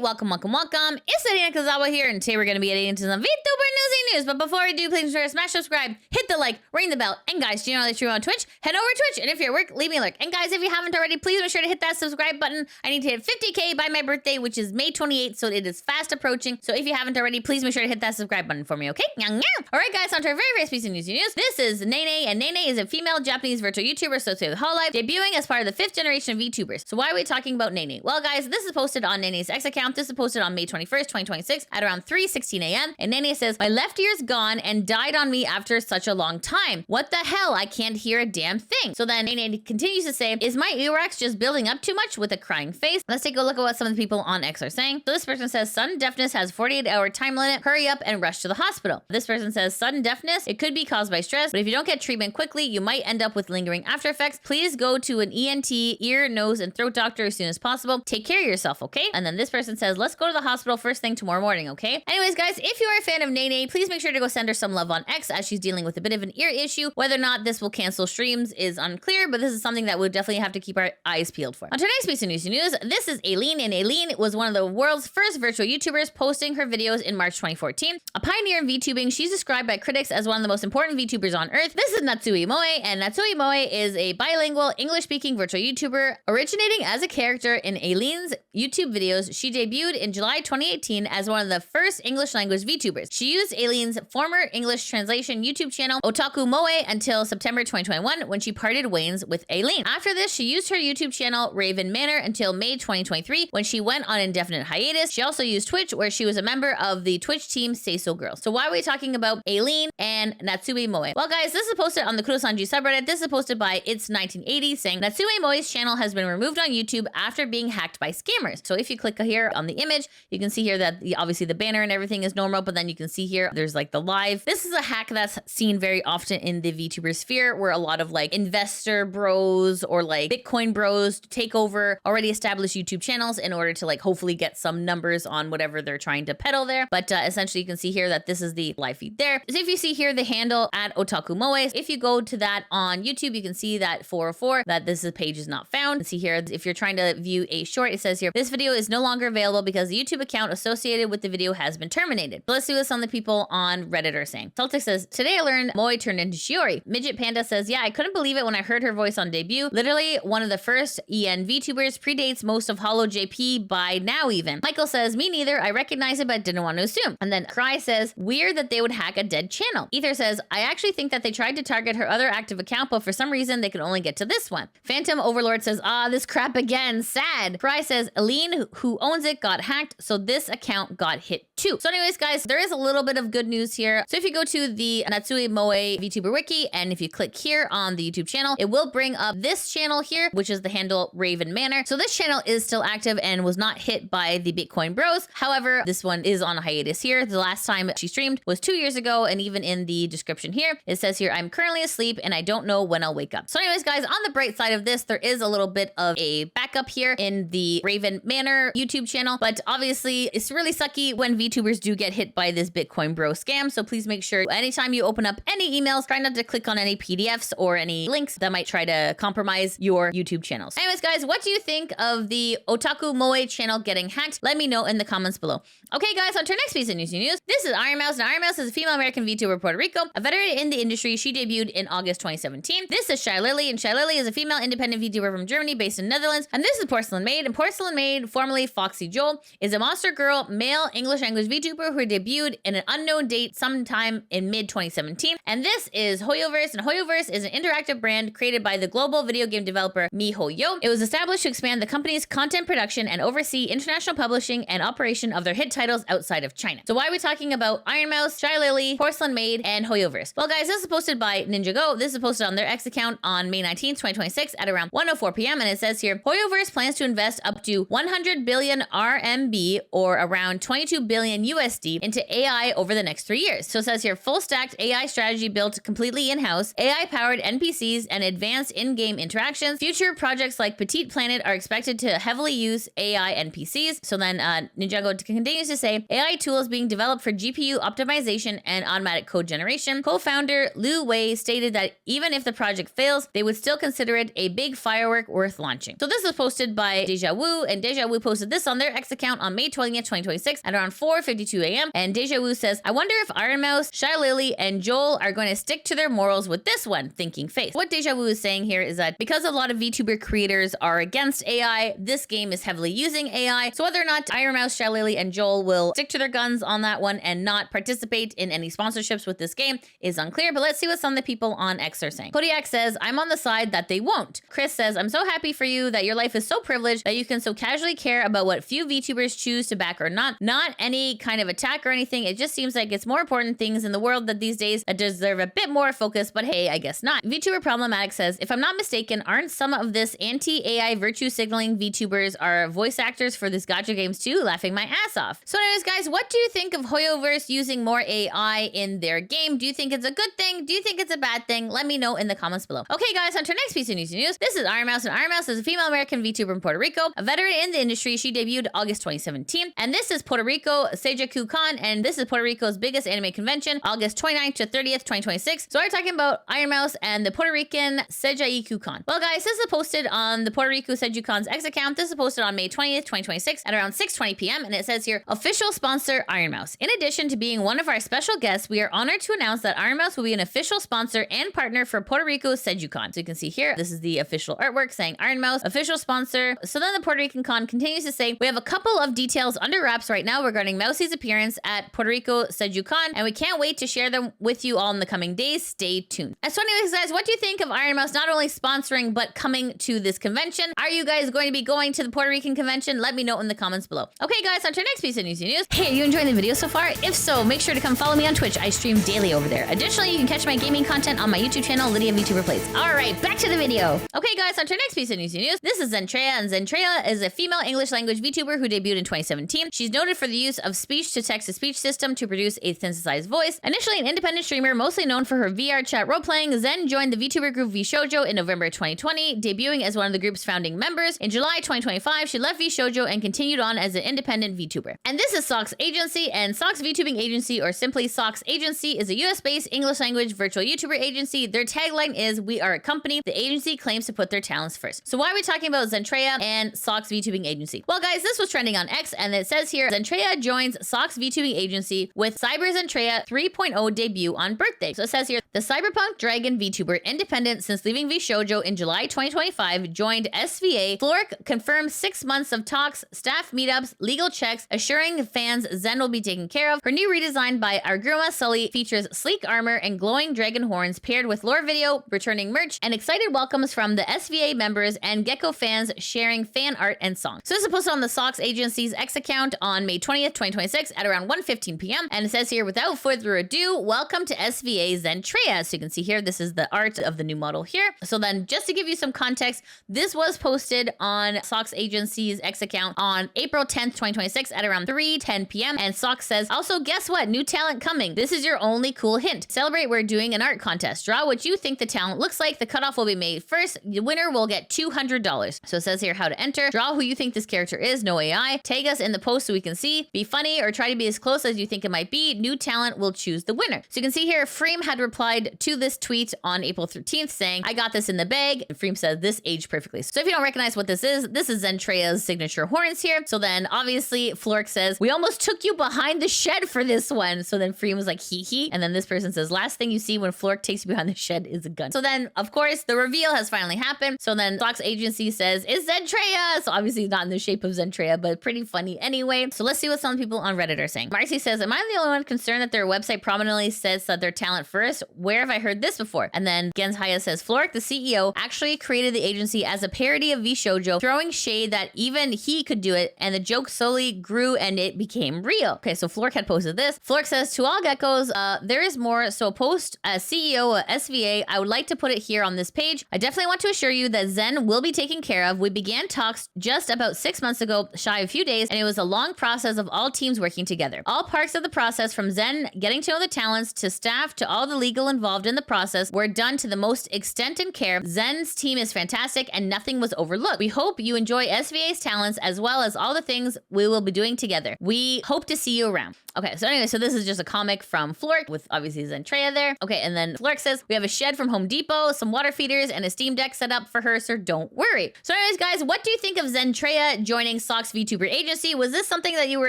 welcome. It's Lidia Kazawa here, and today we're going to be getting into some VTuber Newsy news. But before we do, please ensure to smash subscribe, hit the like, ring the bell, and guys, do you know that you're on Twitch? Head over to Twitch, and if you're at work, leave me a lurk. And guys, if you haven't already, please make sure to hit that subscribe button. I need to hit 50k by my birthday, which is May 28th, so it is fast approaching. So if you haven't already, please make sure to hit that subscribe button for me, okay? All right, guys, on to our very first piece of Newsy news. This is Nene, and Nene is a female Japanese virtual YouTuber associated with Hololive, debuting as part of the 5th generation of VTubers. So why are we talking about Nene? Well, guys, this is posted on Nene's X account. This is posted on May 21st, 2026 at around 3:16 a.m. And Nene says, "My left ear's gone and died on me after such a long time. What the hell? I can't hear a damn thing." So then Nene continues to say, "Is my earwax just building up too much?" with a crying face. Let's take a look at what some of the people on X are saying. So this person says, "Sudden deafness has 48-hour time limit. Hurry up and rush to the hospital." This person says, "Sudden deafness, it could be caused by stress, but if you don't get treatment quickly, you might end up with lingering after effects. Please go to an ENT, ear, nose, and throat doctor as soon as possible. Take care of yourself, okay?" And then this person says, "Let's go to the hospital first thing tomorrow morning, okay?" Anyways, guys, if you are a fan of Nene, please make sure to go send her some love on X as she's dealing with a bit of an ear issue. Whether or not this will cancel streams is unclear, but this is something that we'll definitely have to keep our eyes peeled for. On to our next piece of news, this is Aileen, and Aileen was one of the world's first virtual YouTubers, posting her videos in March 2014. A pioneer in VTubing, she's described by critics as one of the most important VTubers on earth. This is Natsumi Moe, and Natsumi Moe is a bilingual, English-speaking virtual YouTuber. Originating as a character in Aileen's YouTube videos, she debuted in July 2018 as one of the first English-language VTubers. She used Aileen's former English translation YouTube channel, Otaku Moe, until September 2021, when she parted ways with Aileen. After this, she used her YouTube channel, Raven Manor, until May 2023, when she went on indefinite hiatus. She also used Twitch, where she was a member of the Twitch team Say So Girls. So why are we talking about Aileen and Natsumi Moe? Well, guys, this is posted on the Kurosanji subreddit. This is posted by It's 1980, saying Natsumi Moe's channel has been removed on YouTube after being hacked by scammers. So if you click here on the image, you can see here that obviously the banner and everything is normal, but then you can see here there's like the live. This is a hack that's seen very often in the VTuber sphere, where a lot of like investor bros or like Bitcoin bros take over already established YouTube channels in order to like hopefully get some numbers on whatever they're trying to peddle there. But essentially you can see here that this is the live feed there. So if you see here the handle at Otaku Moe, if you go to that on YouTube, you can see that 404 that this page is not found. You see here, if you're trying to view a short, it says here, "This video is no longer available because the YouTube account associated with the video has been terminated." But let's see what some of the people on Reddit are saying. Celtic says, "Today I learned Moe turned into Shiori." Midget Panda says, "Yeah, I couldn't believe it when I heard her voice on debut. Literally one of the first EN VTubers, predates most of HOLO JP by now even." Michael says, "Me neither. I recognize it, but didn't want to assume." And then Cry says, "Weird that they would hack a dead channel." Ether says, "I actually think that they tried to target her other active account, but for some reason they could only get to this one." Phantom Overlord says, "Ah, this crap again. Sad." Cry says, "Aileen, who owns it, got hacked, so this account got hit too." So anyways, guys, there is a little bit of good news here. So if you go to the Natsumi Moe VTuber wiki, and if you click here on the YouTube channel, it will bring up this channel here, which is the handle Raven Manor. So this channel is still active and was not hit by the Bitcoin bros. However, this one is on a hiatus here. The last time she streamed was 2 years ago, and even in the description here, it says here, "I'm currently asleep and I don't know when I'll wake up." So anyways, guys, on the bright side of this, there is a little bit of a backup here in the Raven Manor YouTube channel, but obviously it's really sucky when VTubers do get hit by this Bitcoin bro scam. So please make sure anytime you open up any emails, try not to click on any PDFs or any links that might try to compromise your YouTube channels. Anyways, guys, what do you think of the Otaku Moe channel getting hacked? Let me know in the comments below. Okay, guys, on to our next piece of news. This is Ironmouse, and Ironmouse is a female American VTuber Puerto Rico, a veteran in the industry. She debuted in August 2017. This is Shylily, and Shylily is a female independent VTuber from Germany based in Netherlands. And this is Porcelain Maid, and Porcelain Maid, formerly Foxy Joel, is a monster girl, male English language VTuber who debuted in an unknown date sometime in mid-2017. And this is HoYoverse, and HoYoverse is an interactive brand created by the global video game developer miHoYo. It was established to expand the company's content production and oversee international publishing and operation of their hit titles outside of China. So why are we talking about Ironmouse, Shylily, Porcelain Maid, and HoYoverse? Well, guys, this is posted by Ninjago. This is posted on their X account on May 19th, 2026 at around 1:04 p.m. And it says here, HoYoverse plans to invest up to 100 billion RMB or around 22 billion USD into AI over the next 3 years. So it says here, full stacked AI strategy built completely in-house, AI powered NPCs and advanced in-game interactions. Future projects like Petite Planet are expected to heavily use AI NPCs. So then Ninjago continues to say, AI tools being developed for GPU optimization and automatic code generation. Co-founder Liu Wei stated that even if the project fails, they would still consider it a big firework worth launching. So this was posted by Deja Vu, and Deja Vu posted this on their X account on May 20th, 2026 at around 4:52 a.m. And Deja Vu says, I wonder if Ironmouse, Shylily, and Joel are going to stick to their morals with this one, thinking face. What Deja Vu is saying here is that because a lot of VTuber creators are against AI, this game is heavily using AI. So whether or not Ironmouse, Shylily, and Joel will stick to their guns on that one and not participate in any sponsorships with this game is unclear, but let's see what some of the people on X are saying. Kodiak says, I'm on the side that they won't. Chris says, I'm so happy for you that your life is so privileged that you can so casually care about what few VTubers choose to back or not. Not any kind of attack or anything. It just seems like it's more important things in the world that these days that deserve a bit more focus, but hey, I guess not. VTuber Problematic says, if I'm not mistaken, aren't some of this anti-AI virtue signaling VTubers are voice actors for this gacha games too? Laughing my ass off. So anyways, guys, what do you think of Hoyoverse using more AI in their game? Do you think it's a good thing? Do you think it's a bad thing? Let me know in the comments below. Okay, guys, on to our next piece of news. This is Ironmouse, and Ironmouse is a female American VTuber from Puerto Rico, a veteran in the industry. She debuted August 2017, and this is Puerto Rico Seijaku Con, and this is Puerto Rico's biggest anime convention, August 29th to 30th, 2026. So we're talking about Ironmouse and the Puerto Rican Seijaku Con. Well, guys, this is posted on the Puerto Rico Seijaku Con's X account. This is posted on May 20th, 2026 at around 6:20 p.m. and it says here, official sponsor Ironmouse. In addition to being one of our special guests, we are honored to announce that Ironmouse will be an official sponsor and partner for Puerto Rico Seijaku Con. So you can see here, this is the official artwork saying Ironmouse, official sponsor. So then the Puerto Rican Con continues to say, we have a couple of details under wraps right now regarding Mousie's appearance at Puerto Rico Seijaku Con, and we can't wait to share them with you all in the coming days. Stay tuned. And so anyways, guys, what do you think of Ironmouse not only sponsoring, but coming to this convention? Are you guys going to be going to the Puerto Rican convention? Let me know in the comments below. Okay, guys, on to our next piece of news. Hey, are you enjoying the video so far? If so, make sure to come follow me on Twitch. I stream daily over there. Additionally, you can catch my gaming content on my YouTube channel, LidiaVtuber Plays. All right, back to the video. Okay, guys, on to our next piece of news. This is Zentreya, and Zentreya is a female English language VTuber who debuted in 2017. She's noted for the use of speech-to-text-to-speech system to produce a synthesized voice. Initially an independent streamer, mostly known for her VR chat role-playing, Zen joined the VTuber group VShoujo in November 2020, debuting as one of the group's founding members. In July 2025, she left VShoujo and continued on as an independent VTuber. And this is Sox Agency, and Sox VTubing Agency, or simply Sox Agency, is a US-based English language virtual YouTuber agency. Their tagline is, we are a company. The agency claims to put their talents first. So why are we talking about Zentreya and Sox VTubing Agency? Well, guys, this was trending on X, and it says here, Zentreya joins Sox VTubing Agency with Cyber Zentreya 3.0 debut on birthday. So it says here, the cyberpunk dragon VTuber, independent since leaving VShoujo in July 2025, joined SVA. Flork confirmed 6 months of talks, staff meetups, legal checks, assuring fans Zen will be taken care of. Her new redesign by Arguma Sully features sleek armor and glowing dragon horns paired with lore video, returning merch, and excited welcomes from the SVA members and Gecko fans sharing fan art and songs. So this is posted on the Sox Agency's X account on May 20th, 2026 at around 1:15 p.m. And it says here, without further ado, welcome to SVA Zentreya. So you can see here, this is the art of the new model here. So then just to give you some context, this was posted on Sox Agency's X account on April 10th, 2026 at around 3:10 p.m. And Sox says, also, guess what? New talent coming. This is your only cool hint. Celebrate, we're doing an art contest. Draw what you think the talent looks like. The cutoff will be made first. The winner will get $200. So it says here how to enter. Draw who you think this character is. No AI. Tag us in the post so we can see. Be funny or try to be as close as you think it might be. New talent will choose the winner. So you can see here, Freem had replied to this tweet on April 13th saying, I got this in the bag. And Freem said this aged perfectly. So if you don't recognize what this is Zentreya's signature horns here. So then obviously Flork says, we almost took you behind the shed for this one. So then Freem was like, hee. And then this person says, last thing you see when Flork takes you behind the shed is a gun. So then, of course, the reveal has finally happened. So then Sox Agency says, it's Zentreya. So obviously not in the shape of Zentreya, but pretty funny anyway. So let's see what some people on Reddit are saying. Marcy says, am I the only one concerned that their website prominently says that they're talent first? Where have I heard this before? And then Genzhaya says, Flork, the CEO, actually created the agency as a parody of VShoujo, throwing shade that even he could do it, and the joke slowly grew and it became real. Okay, so Flork had posted this. Flork says, to all geckos, there is more. So post as CEO of SVA, I would like to put it here on this page. I definitely want to assure you that Zen will be taken care of. We began talks just about 6 months ago, shy of a few days, and it was a long process of all teams working together. All parts of the process from Zen getting to know the talents to staff to all the legal involved in the process were done to the most extent and care. Zen's team is fantastic and nothing was overlooked. We hope you enjoy SVA's talents as well as all the things we will be doing together. We hope to see you around. Okay, so anyway, so this is just a comic from Flork with obviously Zentreya there. Okay, and then Flork says, we have a shed from Home Depot, some water feeders, and a Steam Deck set up for her, so don't worry. So anyways, guys, what do you think of Zentreya joining Sock's VTuber agency? Was this something that you were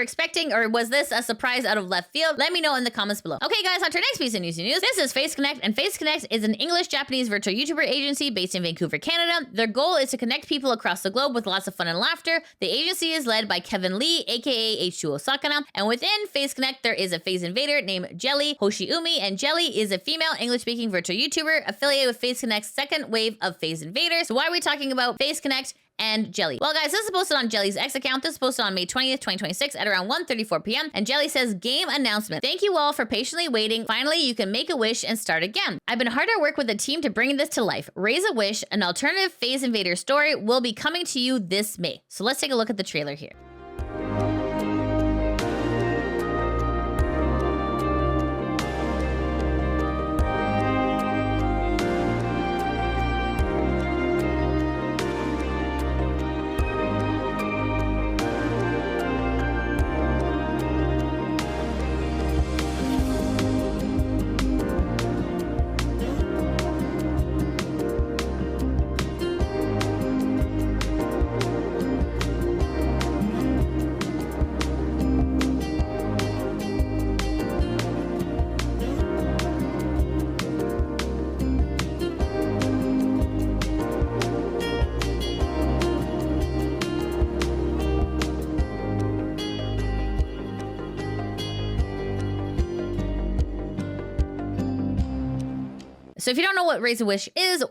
expecting, or was this a surprise out of left field? Let me know in the comments below. Okay, guys, on to our next piece of Newsy News. This is Face Connect, and Face Connect is an English-Japanese virtual YouTuber agency based in Vancouver, Canada. Their goal is to connect people across the globe with lots of fun and laughter. The agency is led by Kevin Lee, aka H2O Sakana, and within Face Connect, there is a Face Invader named Jelly Hoshiumi, and Jelly is a female English-speaking virtual YouTuber affiliated with Face Connect's second wave of Face Invaders. So why are we talking about Face Connect and Jelly? Well, guys, this is posted on Jelly's X account. This is posted on May 20th, 2026 at around 1:34 p.m. And Jelly says, game announcement. Thank you all for patiently waiting. Finally, you can make a wish and start again. I've been hard at work with the team to bring this to life. Raise a Wish, an alternative Phase Invader story, will be coming to you this May. So let's take a look at the trailer here. So if you don't know what Raise a Wish is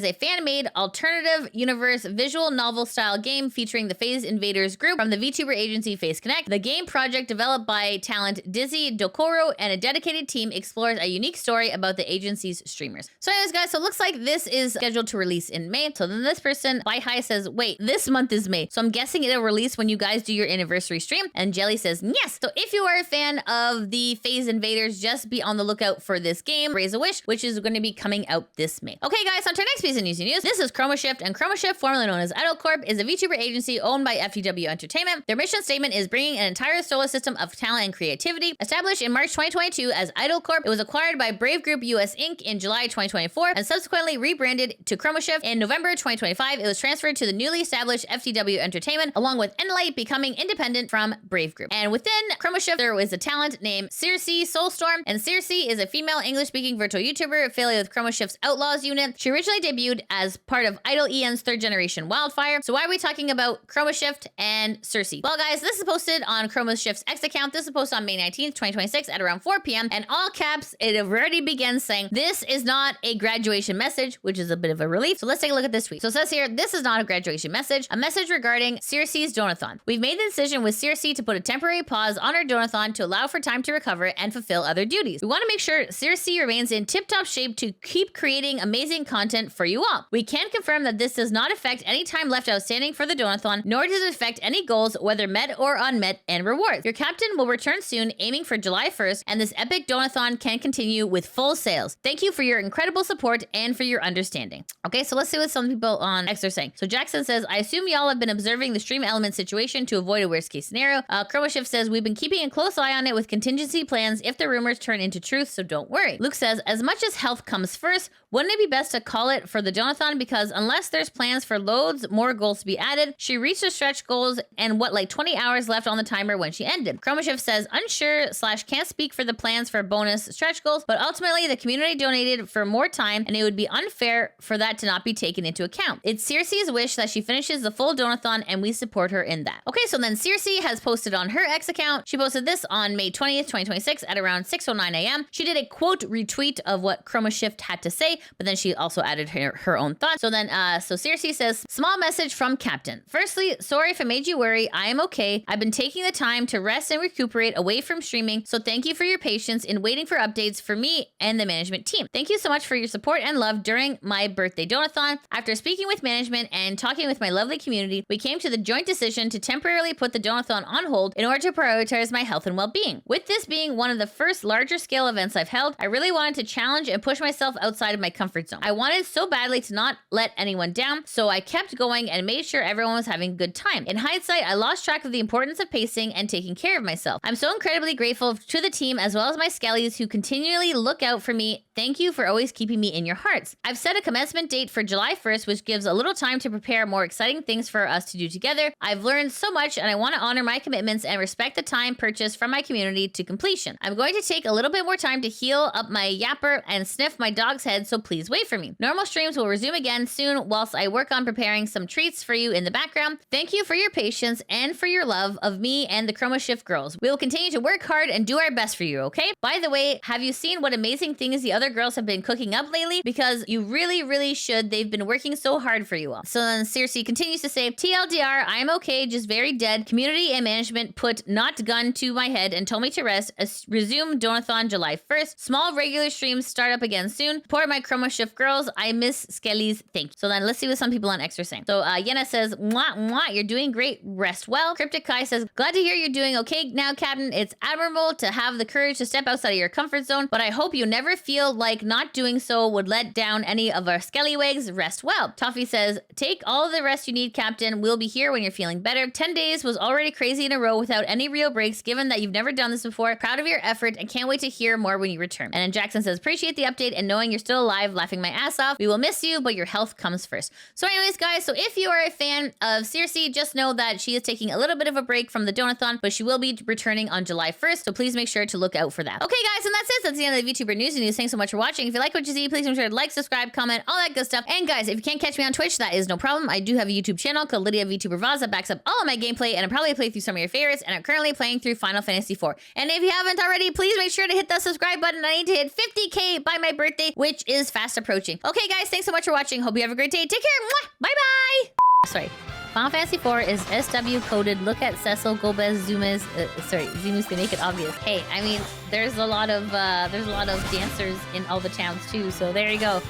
a fan-made alternative universe visual novel style game featuring the Phase Invaders group from the VTuber agency Face Connect. The game project, developed by talent Dizzy Dokoro and a dedicated team, explores a unique story about the agency's streamers. So anyways, guys, so it looks like this is scheduled to release in May. So then this person, Bye Hi, says, wait, this month is May. So I'm guessing it'll release when you guys do your anniversary stream. And Jelly says, yes. So if you are a fan of the Phase Invaders, just be on the lookout for this game, Raise a Wish, which is going to be coming out this May. Okay, guys, on to our next piece of Newsy News. This is CHROMA Shift, and CHROMA Shift, formerly known as Idol Corp, is a VTuber agency owned by FTW Entertainment. Their mission statement is bringing an entire solar system of talent and creativity. Established in March 2022 as Idol Corp, it was acquired by Brave Group US Inc. in July 2024 and subsequently rebranded to CHROMA Shift. In November 2025, it was transferred to the newly established FTW Entertainment, along with Enlight becoming independent from Brave Group. And within CHROMA Shift, there was a talent named Circe Soulstorm, and Circe is a female English-speaking virtual YouTuber affiliated with CHROMA Shift's Outlaws unit. She originally debuted as part of Idol EN's third generation Wildfire. So why are we talking about CHROMA Shift and Circe? Well, guys, this is posted on CHROMA Shift's X account. This is posted on May 19th, 2026 at around 4 p.m. And all caps, it already begins saying, this is not a graduation message, which is a bit of a relief. So let's take a look at this tweet. So it says here, this is not a graduation message, a message regarding Circe's donathon. We've made the decision with Circe to put a temporary pause on our donathon to allow for time to recover and fulfill other duties. We want to make sure Circe remains in tip-top shape to keep creating amazing content for you all. We can confirm that this does not affect any time left outstanding for the donathon, nor does it affect any goals, whether met or unmet, and rewards. Your captain will return soon, aiming for July 1st, and this epic donathon can continue with full sales. Thank you for your incredible support and for your understanding. Okay, so let's see what some people on X are saying. So Jackson says, I assume y'all have been observing the stream element situation to avoid a worst case scenario. CHROMA Shift says, we've been keeping a close eye on it with contingency plans if the rumors turn into truth, so don't worry. Luke says, as much as health comes first, wouldn't it be best to call it for the donathon, because unless there's plans for loads more goals to be added, she reached her stretch goals and like 20 hours left on the timer when she ended. CHROMA Shift says, unsure / can't speak for the plans for bonus stretch goals, but ultimately the community donated for more time and it would be unfair for that to not be taken into account. It's Circe's wish that she finishes the full donathon and we support her in that. Okay, so then Circe has posted on her X account. She posted this on May 20th, 2026 at around 6:09 a.m. She did a quote retweet of what Chroma Shift had to say, but then she also added her own thoughts. So then, so Circe says, small message from Captain. Firstly, sorry if I made you worry. I am okay. I've been taking the time to rest and recuperate away from streaming, so thank you for your patience in waiting for updates for me and the management team. Thank you so much for your support and love during my birthday donathon. After speaking with management and talking with my lovely community, we came to the joint decision to temporarily put the donathon on hold in order to prioritize my health and well-being. With this being one of the first larger scale events I've held, I really wanted to challenge and push myself outside of my comfort zone. I wanted so badly to not let anyone down, so I kept going and made sure everyone was having a good time. In hindsight, I lost track of the importance of pacing and taking care of myself. I'm so incredibly grateful to the team as well as my skellies who continually look out for me. Thank you for always keeping me in your hearts. I've set a commencement date for July 1st, which gives a little time to prepare more exciting things for us to do together. I've learned so much and I want to honor my commitments and respect the time purchased from my community to completion. I'm going to take a little bit more time to heal up my yapper and sniff my dog's head, so please wait for me. Normal streams will resume again soon whilst I work on preparing some treats for you in the background. Thank you for your patience and for your love of me and the Chroma Shift girls. We will continue to work hard and do our best for you, okay? By the way, have you seen what amazing things the other girls have been cooking up lately? Because you really should. They've been working so hard for you all. So then Circe continues to say, TLDR, I'm okay, just very dead. Community and management put not gun to my head and told me to rest. Resume donathon July 1st. Small regular streams start up again soon. Support my Chroma Shift girls. I miss Skellies. Thank you. So then let's see what some people on X are saying. So Yena says, mwah, mwah, you're doing great. Rest well. Cryptic Kai says, glad to hear you're doing okay now, Captain. It's admirable to have the courage to step outside of your comfort zone, but I hope you never feel like not doing so would let down any of our skellywags. Rest well. Toffee says, take all the rest you need, Captain. We'll be here when you're feeling better. 10 days was already crazy in a row without any real breaks, given that you've never done this before. Proud of your effort and can't wait to hear more when you return. And then Jackson says, appreciate the update and knowing you're still alive, laughing my ass off. We will miss you, but your health comes first. So anyways, guys, so if you are a fan of Circe, just know that she is taking a little bit of a break from the donathon, but she will be returning on July 1st. So please make sure to look out for that. Okay, guys, and that's it. That's the end of the VTuber Newsy. Thanks so much for watching. If you like what you see, please make sure to like, subscribe, comment, all that good stuff. And guys, if you can't catch me on Twitch, that is no problem. I do have a YouTube channel called LidiaVtuber that backs up all of my gameplay, and I'm probably play through some of your favorites, and I'm currently playing through Final Fantasy IV. And if you haven't already, please make sure to hit that subscribe button. I need to hit 50K by my birthday, which is fast approaching. Okay, guys, thanks so much for watching. Hope you have a great day. Take care. Mwah! Bye-bye. Sorry. Final Fantasy IV is SW coded. Look at Cecil, Gomez, Zumas. Zumas to make it obvious. Hey, I mean, there's a lot of dancers in all the towns too. So there you go.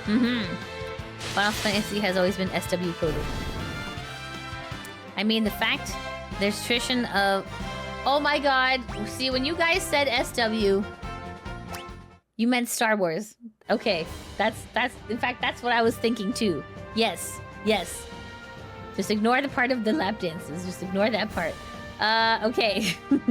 Final Fantasy has always been SW coded. I mean, the fact there's tradition of. Oh my God! See, when you guys said SW, you meant Star Wars. Okay, that's. In fact, that's what I was thinking too. Yes. Just ignore the part of the lap dances. Just ignore that part. Okay.